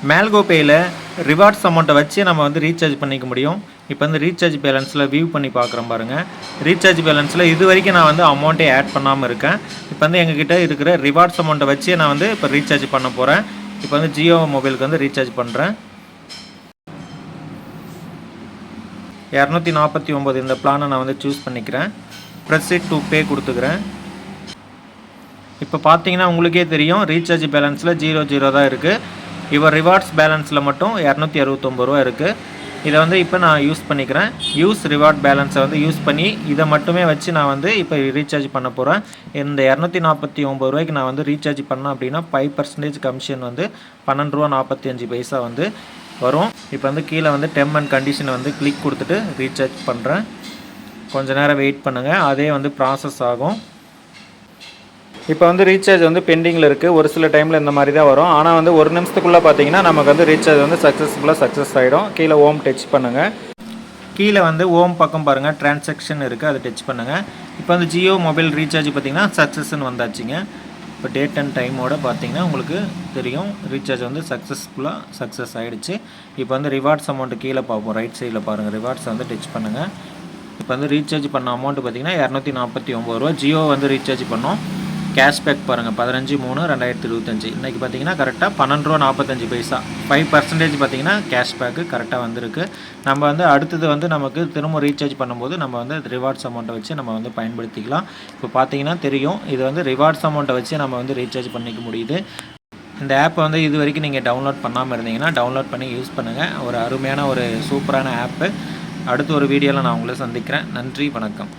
மேல்கோ பேயில் rewards அமௌண்ட்டை வச்சு நம்ம வந்து ரீசார்ஜ் பண்ணிக்க முடியும். இப்போ வந்து ரீசார்ஜ் பேலன்ஸில் வியூ பண்ணி பார்க்குறோம் பாருங்கள். ரீசார்ஜ் பேலன்ஸில் இது வரைக்கும் நான் வந்து அமௌண்ட்டே ஆட் பண்ணாமல் இருக்கேன். இப்போ வந்து எங்ககிட்ட இருக்கிற ரிவார்ட்ஸ் அமௌண்ட்டை வச்சு நான் வந்து இப்போ ரீசார்ஜ் பண்ண போகிறேன். இப்போ வந்து ஜியோ மொபைலுக்கு வந்து ரீசார்ஜ் பண்ணுறேன். 249 இந்த பிளானை நான் வந்து சூஸ் பண்ணிக்கிறேன். ப்ரெஸ் டு பே கொடுத்துக்கிறேன். இப்போ பார்த்தீங்கன்னா உங்களுக்கே தெரியும் ரீசார்ஜ் பேலன்ஸில் 0 தான் இருக்குது. இவர் ரிவார்ட்ஸ் பேலன்ஸில் மட்டும் 269 ரூபா இருக்குது. இதை வந்து இப்போ நான் யூஸ் பண்ணிக்கிறேன். யூஸ் ரிவார்ட் பேலன்ஸை வந்து யூஸ் பண்ணி இதை மட்டுமே வச்சு நான் வந்து இப்போ ரீசார்ஜ் பண்ண போகிறேன். இந்த 249 ரூபாய்க்கு நான் வந்து ரீசார்ஜ் பண்ணேன் அப்படின்னா 5% கமிஷன் வந்து 12 ரூபா 45 பைசா வந்து வரும். இப்போ வந்து கீழே வந்து டெர்ம் அண்ட் கண்டிஷனை வந்து கிளிக் கொடுத்துட்டு ரீசார்ஜ் பண்ணுறேன். கொஞ்சம் நேரம் வெயிட் பண்ணுங்கள், அதே வந்து ப்ராசஸ் ஆகும். இப்போ வந்து ரீசார்ஜ் வந்து பெண்டிங்கில் இருக்குது. ஒரு சில டைமில் இந்த மாதிரி தான் வரும். ஆனால் வந்து ஒரு நிமிஷத்துக்குள்ளே பார்த்தீங்கன்னா நமக்கு வந்து ரீசார்ஜ் வந்து சக்ஸஸ் ஆகிடும். கீழே ஓம் டச் பண்ணுங்கள். கீழே வந்து ஓம் பக்கம் பாருங்கள் டிரான்சாக்ஷன் இருக்குது, அதை டச் பண்ணுங்கள். இப்போ வந்து ஜியோ மொபைல் ரீசார்ஜ் பார்த்திங்கன்னா சக்ஸஸ்ன்னு வந்தாச்சுங்க. இப்போ டேட் அண்ட் டைமோடு பார்த்தீங்கன்னா உங்களுக்கு தெரியும் ரீசார்ஜ் வந்து சக்ஸஸ் ஆகிடுச்சு. இப்போ வந்து ரிவார்ட்ஸ் அமௌண்ட்டு கீழே பார்ப்போம். ரைட் சைடில் பாருங்கள், ரிவார்ட்ஸ் வந்து டச் பண்ணுங்கள். இப்போ வந்து ரீசார்ஜ் பண்ண அமௌண்ட்டு பார்த்திங்கன்னா 249 ரூபா. ஜியோ வந்து ரீசார்ஜ் பண்ணோம். கேஷ்பேக் பாருங்கள் 15/3/2025. இன்றைக்கி பார்த்தீங்கன்னா கரெக்டாக 12 ரூபா 45 பைசா. 5% பார்த்தீங்கன்னா கேஷ்பேக்கு கரெக்டாக வந்திருக்கு. நம்ம வந்து அடுத்தது வந்து நமக்கு திரும்ப ரீசார்ஜ் பண்ணும்போது நம்ம வந்து ரிவார்ட்ஸ் அமௌண்ட்டை வச்சு நம்ம வந்து பயன்படுத்திக்கலாம். இப்போ பார்த்தீங்கன்னா தெரியும் இது வந்து ரிவார்ட்ஸ் அமௌண்ட்டை வச்சு நம்ம வந்து ரீசார்ஜ் பண்ணிக்க முடியுது. இந்த ஆப்பை வந்து இது வரைக்கும் நீங்கள் டவுன்லோட் பண்ணாமல் இருந்தீங்கன்னா டவுன்லோட் பண்ணி யூஸ் பண்ணுங்கள். ஒரு அருமையான ஒரு சூப்பரான ஆப்பு. அடுத்த ஒரு வீடியோவில் நான் உங்களை சந்திக்கிறேன். நன்றி, வணக்கம்.